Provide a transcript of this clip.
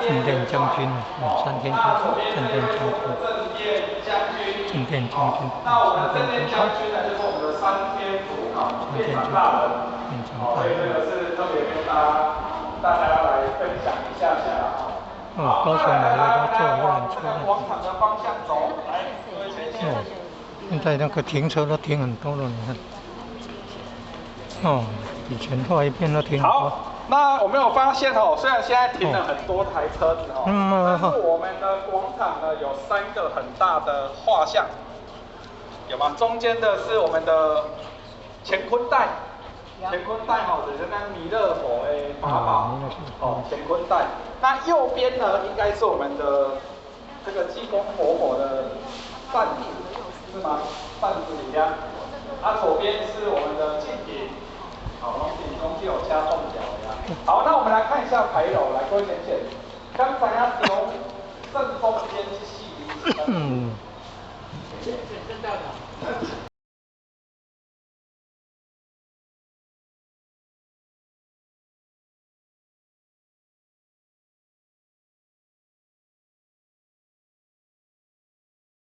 正殿将军，3天出发，正殿将军，正殿将军，那我们正殿将军呢，就是我们的3天主考殿长大人，所以这个是特别跟大家来分享一下啊。哦，高雄来了，都坐游览车了。广场的方向走，来，各位前线。哦，现在那个停车都停很多了，你看。哦，以前画一遍都停很多。好，那我们有发现哦，虽然现在停了很多台车子哦，但是我们的广场呢有3个很大的画像，有吗？中间的是我们的乾坤袋，乾坤袋哈，就是那弥勒佛的法宝，哦，乾坤袋。那右边呢，应该是我们的这个济公活佛的扇子，是吗？扇子里面，左边是我们的祭品。好，中间有加凤角呀。好，那我们来看一下牌楼，来各位先生，刚才要从正中间去细。